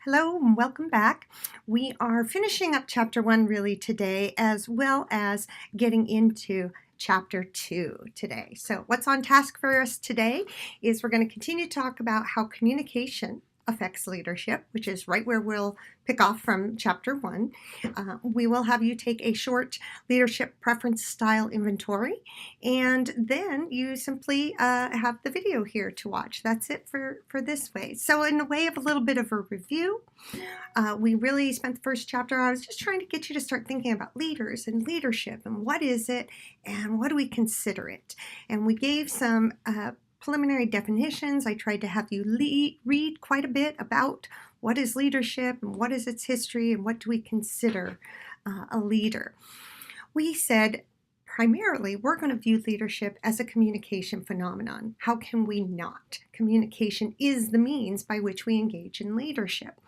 Hello and welcome back. We are finishing up chapter 1 really today, as well as getting into chapter 2 today. So what's on task for us today is we're going to continue to talk about how communication affects leadership, which is right where we'll pick off from chapter 1. We will have you take a short leadership preference style inventory, and then you simply have the video here to watch. That's it for this way. So in the way of a little bit of a review, we really spent the first chapter, I was just trying to get you to start thinking about leaders and leadership and what is it and what do we consider it. And we gave some preliminary definitions. I tried to have you read quite a bit about what is leadership and what is its history and what do we consider a leader. We said primarily we're going to view leadership as a communication phenomenon. How can we not? Communication is the means by which we engage in leadership.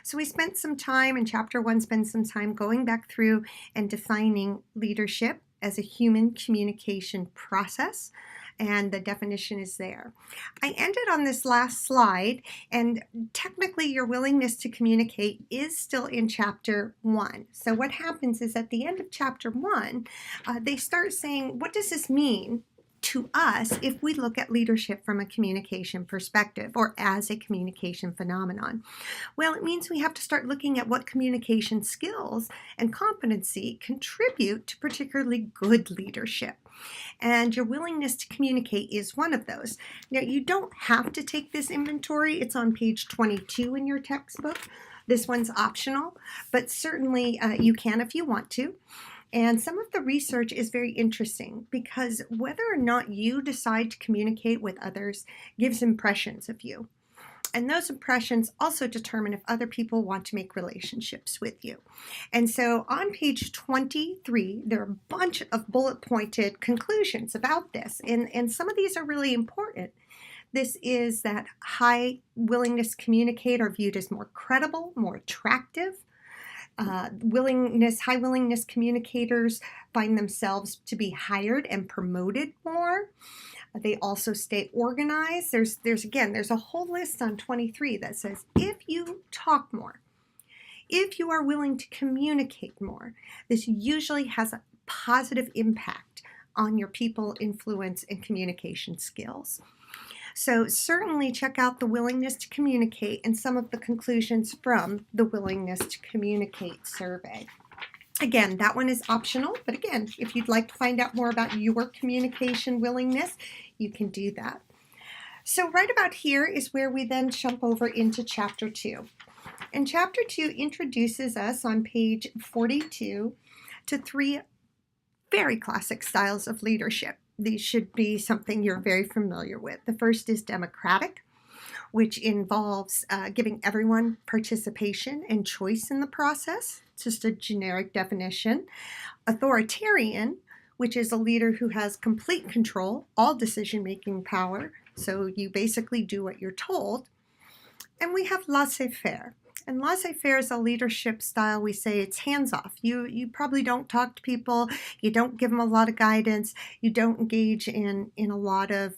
So we spent some time in chapter 1, spend some time going back through and defining leadership as a human communication process. And the definition is there. I ended on this last slide, and technically your willingness to communicate is still in chapter 1. So what happens is at the end of chapter 1, they start saying, what does this mean to us if we look at leadership from a communication perspective or as a communication phenomenon? Well, it means we have to start looking at what communication skills and competency contribute to particularly good leadership. And your willingness to communicate is one of those. Now, you don't have to take this inventory. It's on page 22 in your textbook. This one's optional, but certainly you can if you want to. And some of the research is very interesting because whether or not you decide to communicate with others gives impressions of you. And those impressions also determine if other people want to make relationships with you. And so on page 23, there are a bunch of bullet-pointed conclusions about this. And some of these are really important. This is that high willingness to communicate are viewed as more credible, more attractive. High willingness communicators find themselves to be hired and promoted more. They also stay organized. There's a whole list on 23 that says if you talk more, if you are willing to communicate more, this usually has a positive impact on your people influence and communication skills. So certainly check out the willingness to communicate and some of the conclusions from the willingness to communicate survey. Again, that one is optional, but again, if you'd like to find out more about your communication willingness, you can do that. So right about here is where we then jump over into chapter 2. And chapter 2 introduces us on page 42 to 3 very classic styles of leadership. These should be something you're very familiar with. The first is democratic, which involves giving everyone participation and choice in the process. It's just a generic definition. Authoritarian, which is a leader who has complete control, all decision-making power, so you basically do what you're told. And we have laissez-faire. And laissez-faire is a leadership style. We say it's hands-off. You probably don't talk to people. You don't give them a lot of guidance. You don't engage in a lot of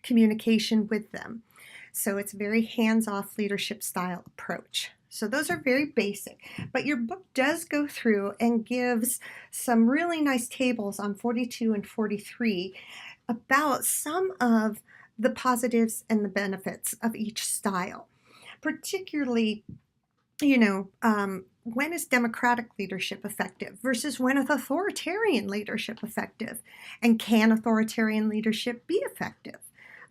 communication with them. So it's a very hands-off leadership style approach. So those are very basic. But your book does go through and gives some really nice tables on 42 and 43 about some of the positives and the benefits of each style. Particularly, when is democratic leadership effective versus when is authoritarian leadership effective? And can authoritarian leadership be effective?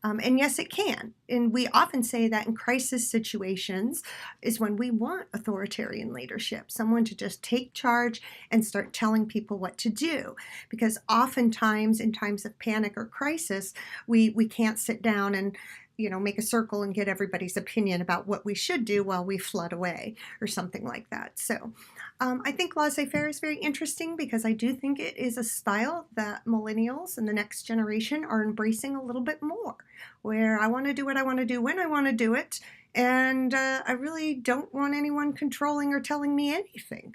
And yes, it can. And we often say that in crisis situations is when we want authoritarian leadership, someone to just take charge and start telling people what to do. Because oftentimes in times of panic or crisis, we can't sit down and make a circle and get everybody's opinion about what we should do while we flood away or something like that. So I think laissez-faire is very interesting because I do think it is a style that millennials and the next generation are embracing a little bit more, where I want to do what I want to do when I want to do it, and I really don't want anyone controlling or telling me anything.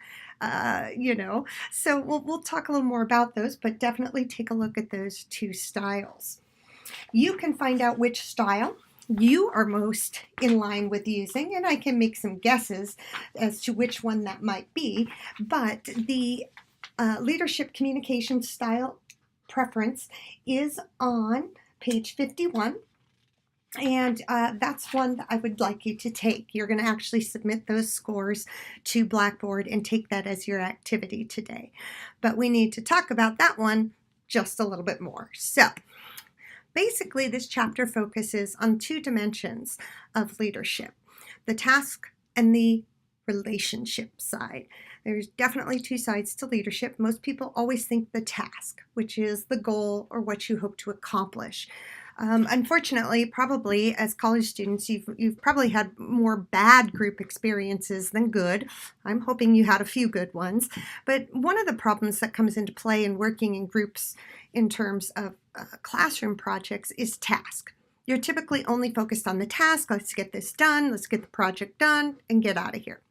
So we'll talk a little more about those, but definitely take a look at those 2 styles. You can find out which style you are most in line with using, and I can make some guesses as to which one that might be, but the leadership communication style preference is on page 51. And that's one that I would like you to take. You're going to actually submit those scores to Blackboard and take that as your activity today. But we need to talk about that one just a little bit more. So basically, this chapter focuses on two dimensions of leadership, the task and the relationship side. There's definitely two sides to leadership. Most people always think the task, which is the goal or what you hope to accomplish. Unfortunately, probably as college students, you've probably had more bad group experiences than good. I'm hoping you had a few good ones. But one of the problems that comes into play in working in groups in terms of classroom projects is task. You're typically only focused on the task. Let's get this done. Let's get the project done and get out of here.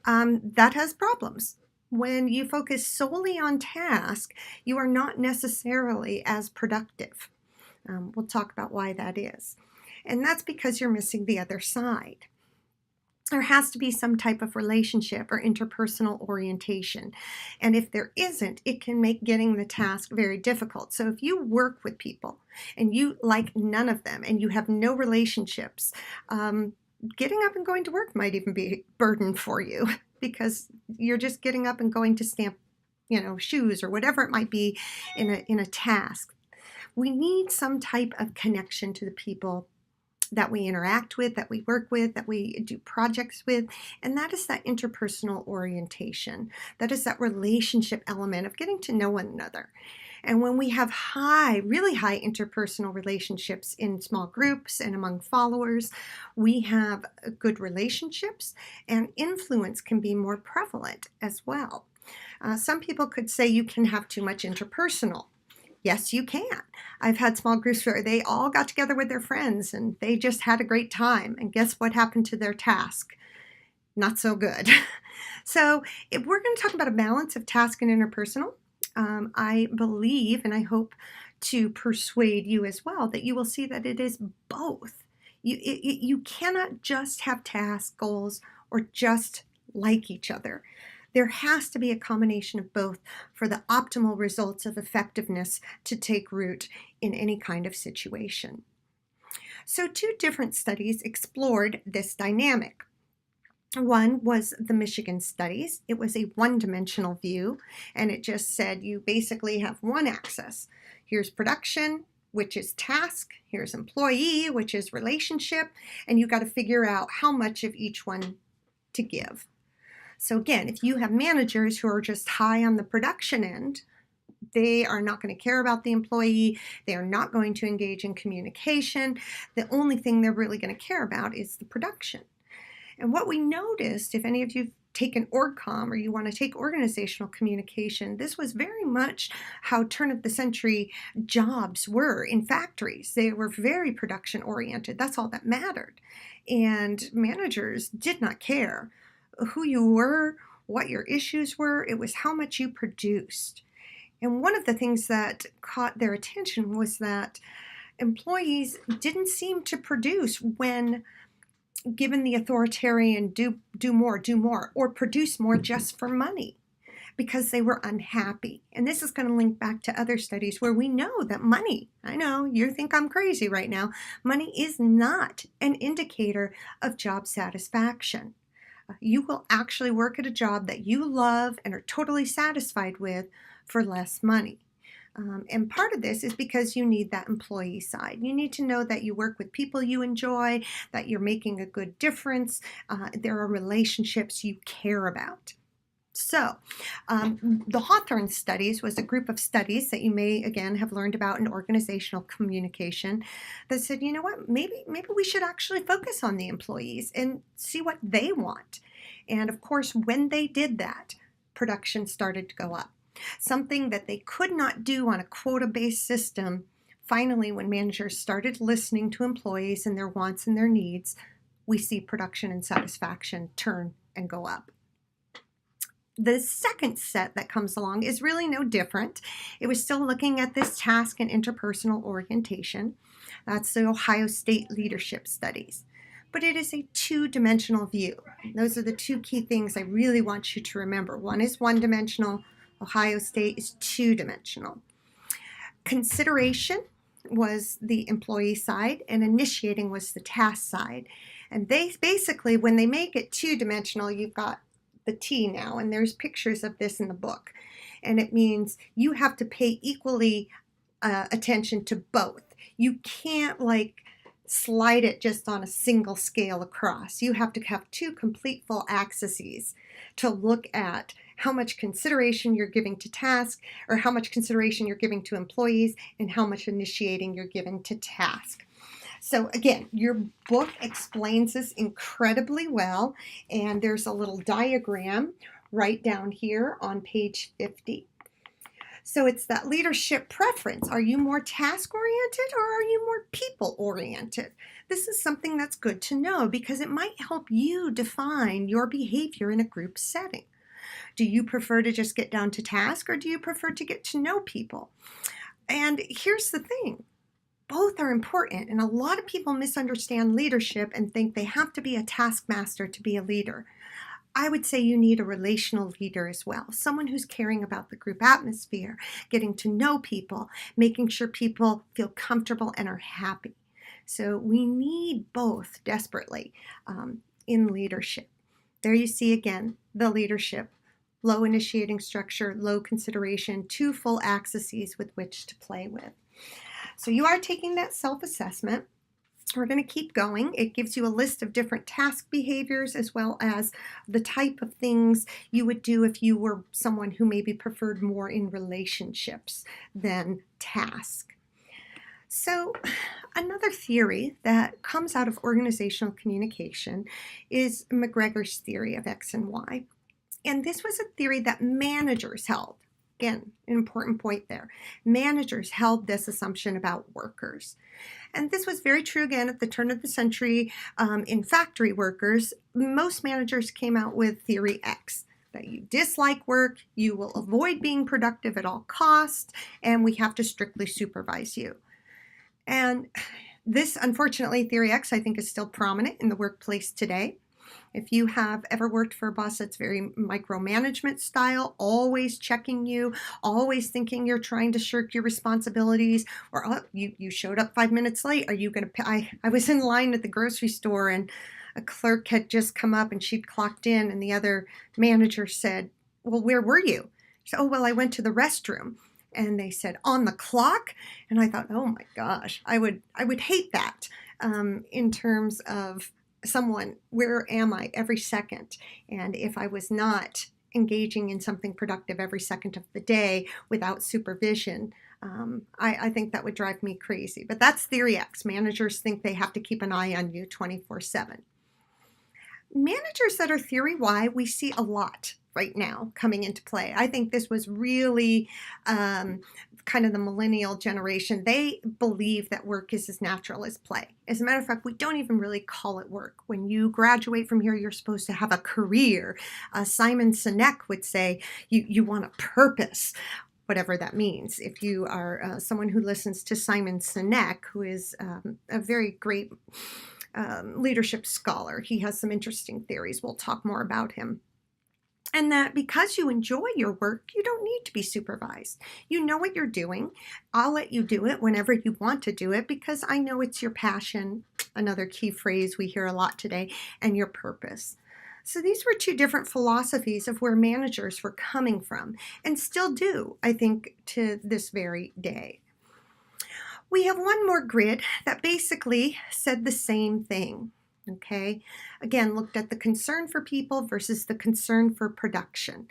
That has problems. When you focus solely on task, you are not necessarily as productive. We'll talk about why that is. And that's because you're missing the other side. There has to be some type of relationship or interpersonal orientation. And if there isn't, it can make getting the task very difficult. So if you work with people and you like none of them and you have no relationships, getting up and going to work might even be a burden for you because you're just getting up and going to stamp, shoes or whatever it might be in a task. We need some type of connection to the people that we interact with, that we work with, that we do projects with, and that is that interpersonal orientation. That is that relationship element of getting to know one another. And when we have really high interpersonal relationships in small groups and among followers, we have good relationships, and influence can be more prevalent as well. Some people could say you can have too much interpersonal. Yes, you can. I've had small groups where they all got together with their friends and they just had a great time. And guess what happened to their task? Not so good. So if we're going to talk about a balance of task and interpersonal, I believe, and I hope to persuade you as well, that you will see that it is both. You cannot just have task goals or just like each other. There has to be a combination of both for the optimal results of effectiveness to take root in any kind of situation. So two different studies explored this dynamic. One was the Michigan studies. It was a one-dimensional view, and it just said you basically have one axis. Here's production, which is task. Here's employee, which is relationship, and you got to figure out how much of each one to give. So again, if you have managers who are just high on the production end, they are not going to care about the employee. They are not going to engage in communication. The only thing they're really going to care about is the production. And what we noticed, if any of you have taken OrgComm or you want to take organizational communication, this was very much how turn of the century jobs were in factories. They were very production oriented. That's all that mattered. And managers did not care who you were, what your issues were. It was how much you produced. And one of the things that caught their attention was that employees didn't seem to produce when given the authoritarian do more, or produce more just for money because they were unhappy. And this is going to link back to other studies where we know that money, I know you think I'm crazy right now, money is not an indicator of job satisfaction. You will actually work at a job that you love and are totally satisfied with for less money. And part of this is because you need that employee side. You need to know that you work with people you enjoy, that you're making a good difference. There are relationships you care about. So the Hawthorne studies was a group of studies that you may, again, have learned about in organizational communication that said, you know what, maybe we should actually focus on the employees and see what they want. And of course, when they did that, production started to go up. Something that they could not do on a quota-based system. Finally, when managers started listening to employees and their wants and their needs, we see production and satisfaction turn and go up. The second set that comes along is really no different. It was still looking at this task and interpersonal orientation. That's the Ohio State Leadership Studies. But it is a two-dimensional view. Those are the two key things I really want you to remember. One is one-dimensional. Ohio State is two-dimensional. Consideration was the employee side, and initiating was the task side. And they basically, when they make it two-dimensional, you've got the T now, and there's pictures of this in the book. And it means you have to pay equally attention to both. You can't slide it just on a single scale across. You have to have two complete full axes to look at how much consideration you're giving to task, or how much consideration you're giving to employees, and how much initiating you're giving to task. So again, your book explains this incredibly well, and there's a little diagram right down here on page 50. So it's that leadership preference. Are you more task-oriented or are you more people-oriented? This is something that's good to know because it might help you define your behavior in a group setting. Do you prefer to just get down to task, or do you prefer to get to know people? And here's the thing. Both are important, and a lot of people misunderstand leadership and think they have to be a taskmaster to be a leader. I would say you need a relational leader as well, someone who's caring about the group atmosphere, getting to know people, making sure people feel comfortable and are happy. So we need both desperately in leadership. There you see again the leadership. Low initiating structure, low consideration, two full axes with which to play with. So you are taking that self-assessment. We're going to keep going. It gives you a list of different task behaviors as well as the type of things you would do if you were someone who maybe preferred more in relationships than task. So another theory that comes out of organizational communication is McGregor's theory of X and Y. And this was a theory that managers held. Again, an important point there. Managers held this assumption about workers. And this was very true again at the turn of the century in factory workers. Most managers came out with theory X, that you dislike work, you will avoid being productive at all costs, and we have to strictly supervise you. And this, unfortunately, theory X, I think, is still prominent in the workplace today. If you have ever worked for a boss that's very micromanagement style, always checking you, always thinking you're trying to shirk your responsibilities, or oh, you showed up 5 minutes late, are you going to pay? I was in line at the grocery store and a clerk had just come up and she'd clocked in, and the other manager said, well, where were you? She said, oh, well, I went to the restroom. And they said, on the clock? And I thought, oh my gosh, I would hate that in terms of someone, where am I every second? And if I was not engaging in something productive every second of the day without supervision, I think that would drive me crazy. But that's theory X. Managers think they have to keep an eye on you 24/7. Managers that are theory Y, we see a lot right now coming into play. I think this was really kind of the millennial generation. They believe that work is as natural as play. As a matter of fact, we don't even really call it work. When you graduate from here, you're supposed to have a career. Simon Sinek would say you want a purpose, whatever that means. If you are someone who listens to Simon Sinek, who is a very great leadership scholar, he has some interesting theories. We'll talk more about him. And that because you enjoy your work, you don't need to be supervised. You know what you're doing. I'll let you do it whenever you want to do it because I know it's your passion, another key phrase we hear a lot today, and your purpose. So these were two different philosophies of where managers were coming from and still do, I think, to this very day. We have one more grid that basically said the same thing. Okay, again, looked at the concern for people versus the concern for production.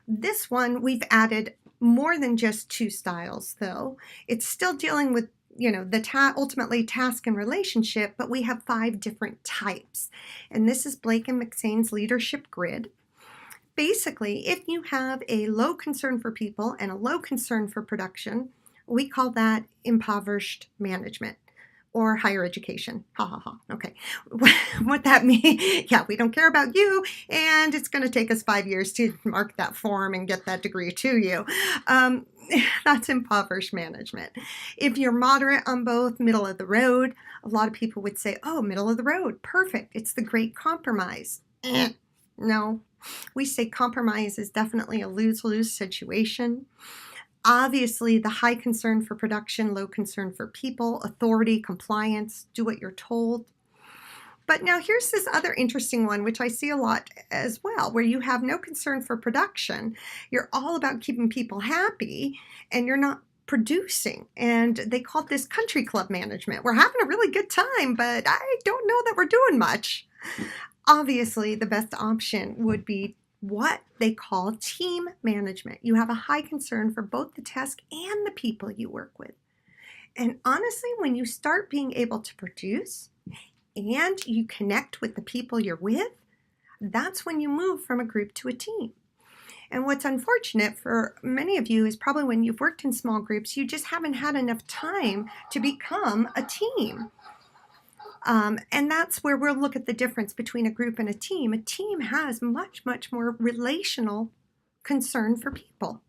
This one, we've added more than just two styles, though. It's still dealing with, ultimately task and relationship, but we have 5 different types. And this is Blake and McSane's leadership grid. Basically, if you have a low concern for people and a low concern for production, we call that impoverished management. Or higher education. Ha ha ha. Okay. What that means, yeah, we don't care about you, and it's going to take us 5 years to mark that form and get that degree to you. That's impoverished management. If you're moderate on both, middle of the road, a lot of people would say, oh, middle of the road, perfect. It's the great compromise. No, we say compromise is definitely a lose-lose situation. Obviously, the high concern for production, low concern for people, authority, compliance, do what you're told. But now here's this other interesting one, which I see a lot as well, where you have no concern for production. You're all about keeping people happy, and you're not producing. And they call this country club management. We're having a really good time, but I don't know that we're doing much. Obviously, the best option would be what they call team management. You have a high concern for both the task and the people you work with. And honestly, when you start being able to produce and you connect with the people you're with, that's when you move from a group to a team. And what's unfortunate for many of you is probably when you've worked in small groups, you just haven't had enough time to become a team. And that's where we'll look at the difference between a group and a team. A team has much, much more relational concern for people.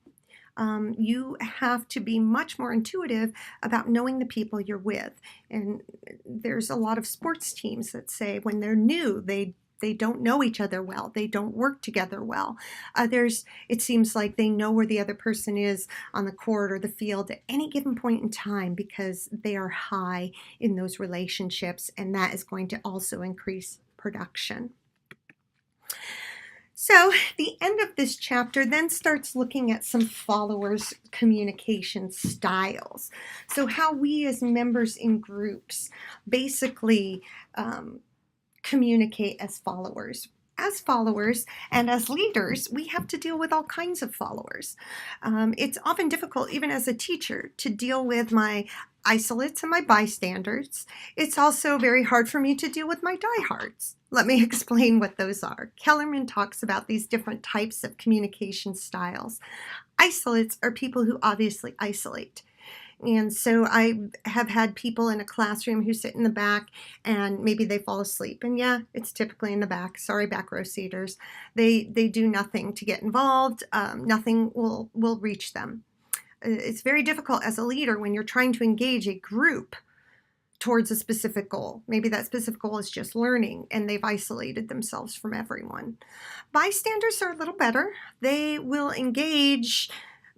You have to be much more intuitive about knowing the people you're with. And there's a lot of sports teams that say when they're new, they don't know each other well. They don't work together well. Others, it seems like they know where the other person is on the court or the field at any given point in time because they are high in those relationships, and that is going to also increase production. So the end of this chapter then starts looking at some followers' communication styles. So how we as members in groups basically communicate as followers. As followers and as leaders, we have to deal with all kinds of followers. It's often difficult, even as a teacher, to deal with my isolates and my bystanders. It's also very hard for me to deal with my diehards. Let me explain what those are. Kellerman talks about these different types of communication styles. Isolates are people who obviously isolate. And so I have had people in a classroom who sit in the back and maybe they fall asleep. And yeah, it's typically in the back. Sorry, back row seaters. They do nothing to get involved. Nothing will reach them. It's very difficult as a leader when you're trying to engage a group towards a specific goal. Maybe that specific goal is just learning and they've isolated themselves from everyone. Bystanders are a little better. They will engage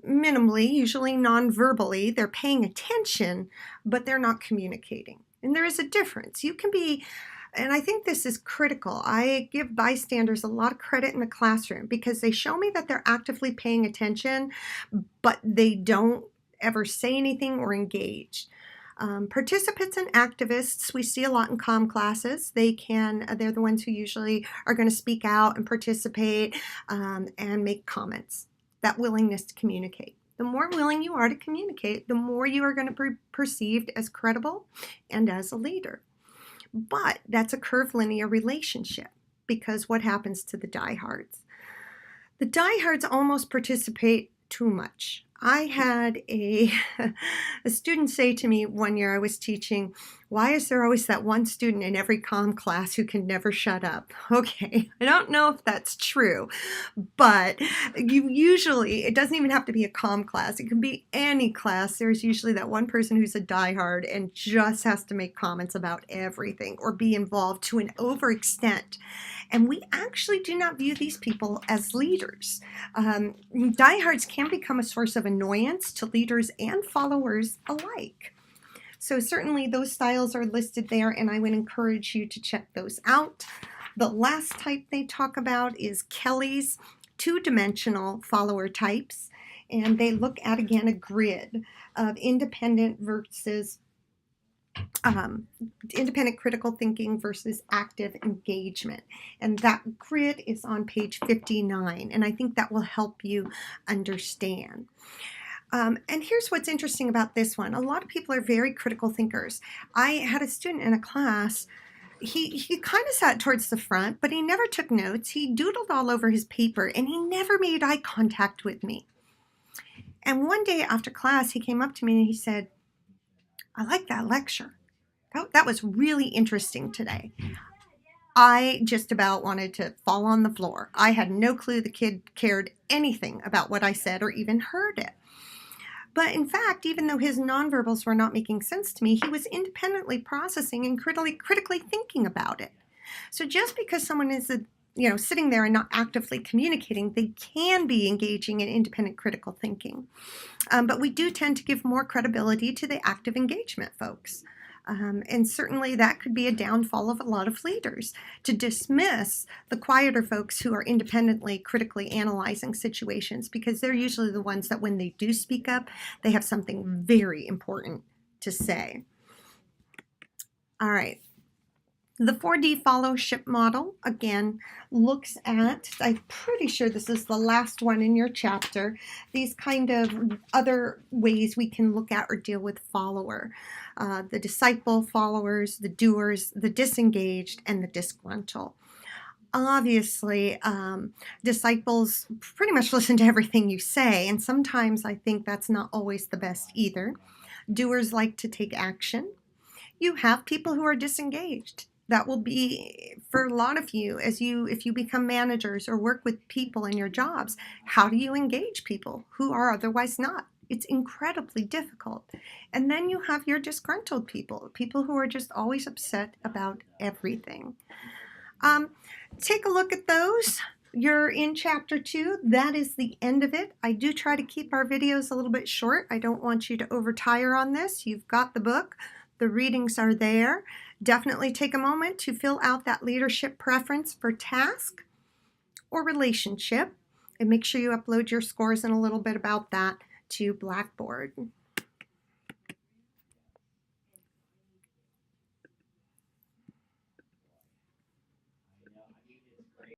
minimally, usually non-verbally. They're paying attention, but they're not communicating. And there is a difference. You can be, and I think this is critical. I give bystanders a lot of credit in the classroom because they show me that they're actively paying attention, but they don't ever say anything or engage. Participants and activists, we see a lot in comm classes. They're the ones who usually are going to speak out and participate and make comments. That willingness to communicate. The more willing you are to communicate, the more you are going to be perceived as credible and as a leader. But that's a curvilinear relationship because what happens to the diehards? The diehards almost participate too much. I had a student say to me one year I was teaching, why is there always that one student in every comm class who can never shut up? Okay, I don't know if that's true, but it doesn't even have to be a comm class. It can be any class. There's usually that one person who's a diehard and just has to make comments about everything or be involved to an overextent. And we actually do not view these people as leaders. Diehards can become a source of annoyance to leaders and followers alike. So certainly those styles are listed there, and I would encourage you to check those out. The last type they talk about is Kelly's two-dimensional follower types, and they look at, again, a grid of independent versus independent critical thinking versus active engagement. And that grid is on page 59, and I think that will help you understand. And here's what's interesting about this one. A lot of people are very critical thinkers. I had a student in a class. He kind of sat towards the front, but he never took notes. He doodled all over his paper, and he never made eye contact with me. And one day after class, he came up to me and he said, I like that lecture. That was really interesting today. I just about wanted to fall on the floor. I had no clue the kid cared anything about what I said or even heard it. But in fact, even though his nonverbals were not making sense to me, he was independently processing and critically thinking about it. So just because someone is sitting there and not actively communicating, they can be engaging in independent critical thinking. But we do tend to give more credibility to the active engagement folks. And certainly that could be a downfall of a lot of leaders, to dismiss the quieter folks who are independently critically analyzing situations, because they're usually the ones that when they do speak up, they have something very important to say. All right. The 4D fellowship model, again, looks at, I'm pretty sure this is the last one in your chapter, these kind of other ways we can look at or deal with follower. The disciple, followers, the doers, the disengaged, and the disgruntled. Obviously, disciples pretty much listen to everything you say, and sometimes I think that's not always the best either. Doers like to take action. You have people who are disengaged. That will be for a lot of you, if you become managers or work with people in your jobs. How do you engage people who are otherwise not? It's incredibly difficult. And then you have your disgruntled people who are just always upset about everything. Take a look at those. You're in chapter 2. That is the end of it. I do try to keep our videos a little bit short. I don't want you to overtire on this. You've got the book. The readings are there. Definitely take a moment to fill out that leadership preference for task or relationship, and make sure you upload your scores and a little bit about that to Blackboard.